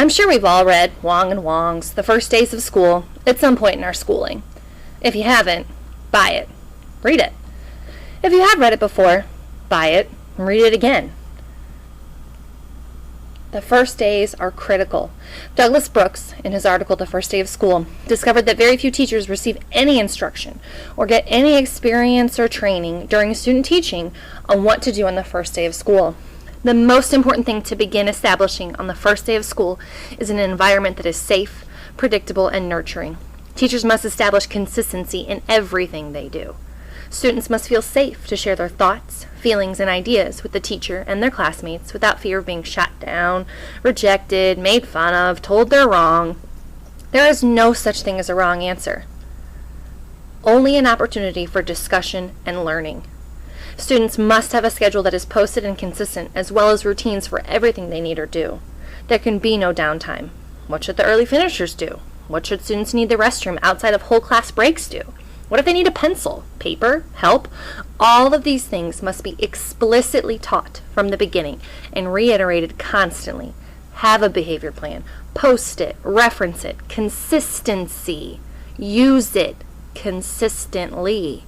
I'm sure we've all read Wong and Wong's The First Days of School at some point in our schooling. If you haven't, buy it. Read it. If you have read it before, buy it and read it again. The first days are critical. Douglas Brooks, in his article The First Day of School, discovered that very few teachers receive any instruction or get any experience or training during student teaching on what to do on the first day of school. The most important thing to begin establishing on the first day of school is an environment that is safe, predictable, and nurturing. Teachers must establish consistency in everything they do. Students must feel safe to share their thoughts, feelings, and ideas with the teacher and their classmates without fear of being shot down, rejected, made fun of, told they're wrong. There is no such thing as a wrong answer. Only an opportunity for discussion and learning. Students must have a schedule that is posted and consistent, as well as routines for everything they need or do. There can be no downtime. What should the early finishers do? What should students need the restroom outside of whole class breaks do? What if they need a pencil, paper, help? All of these things must be explicitly taught from the beginning and reiterated constantly. Have a behavior plan. Post it. Reference it. Consistency. Use it consistently.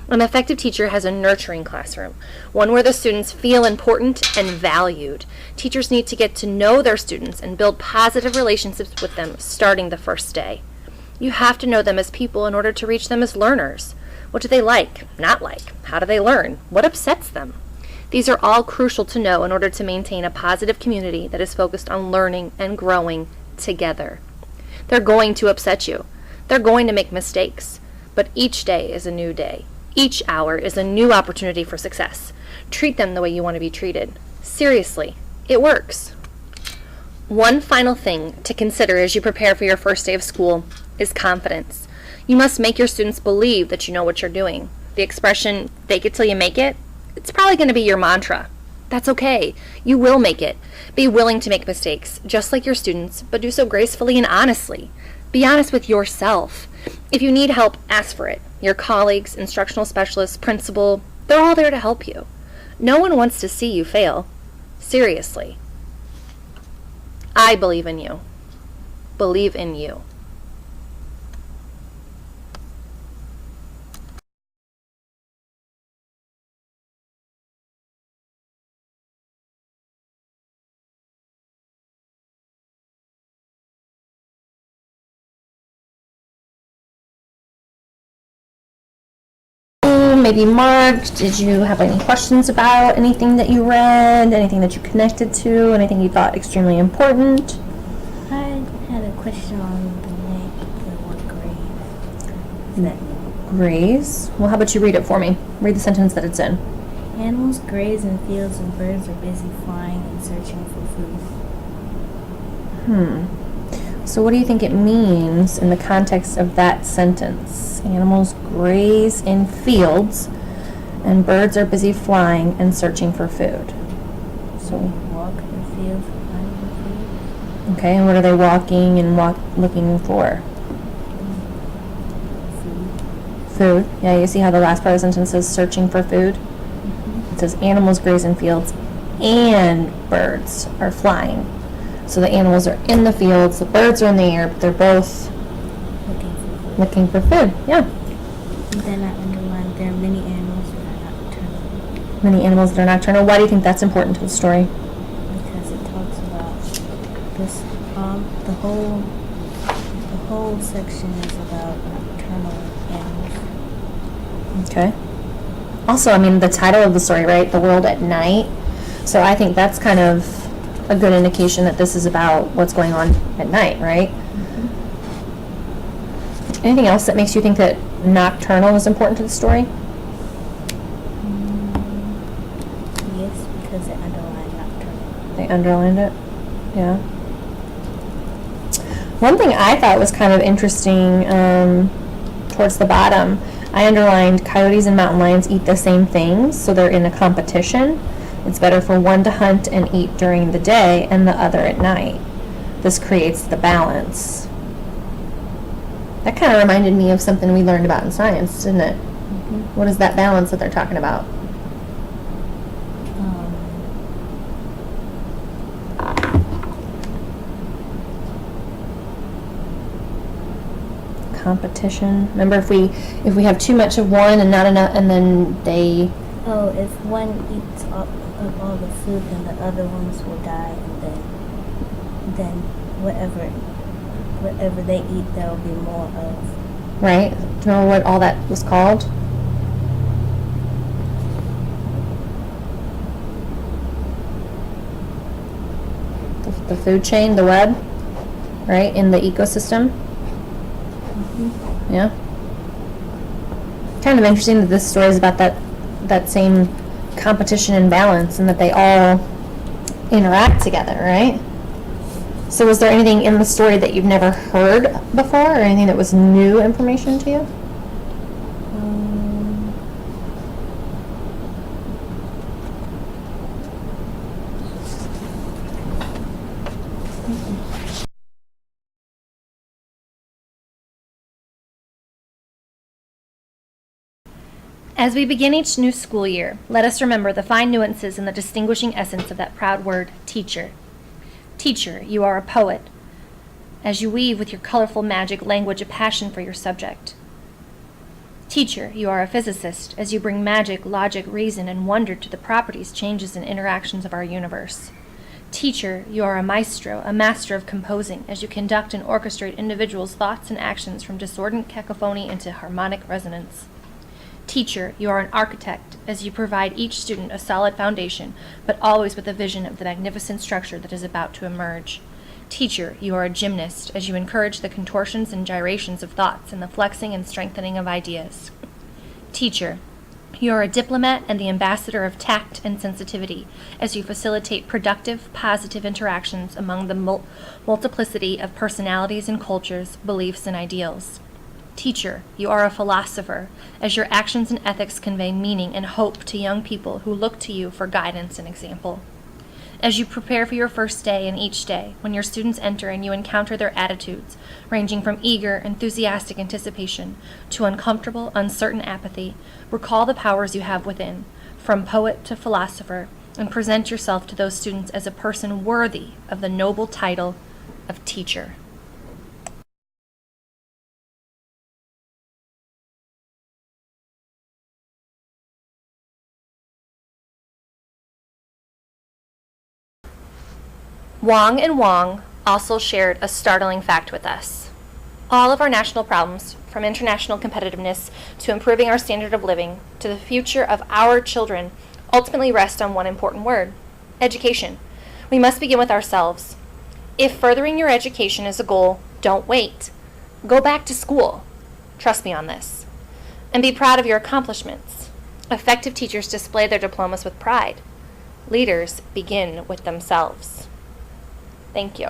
An effective teacher has a nurturing classroom, one where the students feel important and valued. Teachers need to get to know their students and build positive relationships with them starting the first day. You have to know them as people in order to reach them as learners. What do they like, not like? How do they learn? What upsets them? These are all crucial to know in order to maintain a positive community that is focused on learning and growing together. They're going to upset you. They're going to make mistakes. But each day is a new day. Each hour is a new opportunity for success. Treat them the way you want to be treated. Seriously, it works. One final thing to consider as you prepare for your first day of school is confidence. You must make your students believe that you know what you're doing. The expression, fake it till you make it, it's probably going to be your mantra. That's okay. You will make it. Be willing to make mistakes, just like your students, but do so gracefully and honestly. Be honest with yourself. If you need help, ask for it. Your colleagues, instructional specialists, principal, they're all there to help you. No one wants to see you fail. Seriously. I believe in you. Believe in you. Maybe marked. Did you have any questions about anything that you read, anything that you connected to, anything you thought extremely important? I had a question on the word graze. Is that Graze? Well, how about you read it for me? Read the sentence that it's in. animals graze in fields and birds are busy flying and searching for food? So what do you think it means in the context of that sentence? Animals graze in fields and birds are busy flying and searching for food. So Walk in fields, flying for okay, and what are they walking and looking for? food. Food. Yeah, you see how the last part of the sentence says searching for food? It says animals graze in fields and birds are flying. So the animals are in the fields, the birds are in the air, but they're both looking for food. Yeah. And then I underlined there are many animals that are nocturnal Many animals that are nocturnal. Why do you think that's important to the story? because it talks about this. The whole section is about nocturnal animals. Okay. Also, I mean, the title of the story, right? The World at Night. So I think that's kind of a good indication that this is about what's going on at night, right? Anything else that makes you think that nocturnal is important to the story? Yes, because it underlined nocturnal. They underlined it? Yeah. One thing I thought was kind of interesting towards the bottom, I underlined coyotes and mountain lions eat the same things, so they're in a competition. It's better for one to hunt and eat during the day and the other at night. This creates the balance. That kind of reminded me of something we learned about in science, didn't it? What is that balance that they're talking about? competition? Remember, if we have too much of one and not enough, and then they. Oh, if one eats up of all the food, then the other ones will die, and then whatever they eat, there will be more of. Right? Do you remember what all that was called? The food chain, the web, right, in the ecosystem. Yeah. Kind of interesting that this story is about that same competition and balance, and that they all interact together, right? So was there anything in the story that you've never heard before, or anything that was new information to you? As we begin each new school year, let us remember the fine nuances and the distinguishing essence of that proud word, teacher. Teacher, you are a poet, as you weave with your colorful magic language a passion for your subject. Teacher, you are a physicist, as you bring magic, logic, reason, and wonder to the properties, changes, and interactions of our universe. Teacher, you are a maestro, a master of composing, as you conduct and orchestrate individuals' thoughts and actions from discordant cacophony into harmonic resonance. Teacher, you are an architect, as you provide each student a solid foundation, but always with a vision of the magnificent structure that is about to emerge. Teacher, you are a gymnast, as you encourage the contortions and gyrations of thoughts and the flexing and strengthening of ideas. Teacher, you are a diplomat and the ambassador of tact and sensitivity, as you facilitate productive, positive interactions among the multiplicity of personalities and cultures, beliefs, and ideals. Teacher, you are a philosopher, as your actions and ethics convey meaning and hope to young people who look to you for guidance and example. As you prepare for your first day and each day, when your students enter and you encounter their attitudes, ranging from eager, enthusiastic anticipation to uncomfortable, uncertain apathy, recall the powers you have within, from poet to philosopher, and present yourself to those students as a person worthy of the noble title of teacher. Wong and Wong also shared a startling fact with us. All of our national problems, from international competitiveness to improving our standard of living to the future of our children, ultimately rest on one important word: education. We must begin with ourselves. If furthering your education is a goal, don't wait. Go back to school. Trust me on this. And be proud of your accomplishments. Effective teachers display their diplomas with pride. Leaders begin with themselves. Thank you.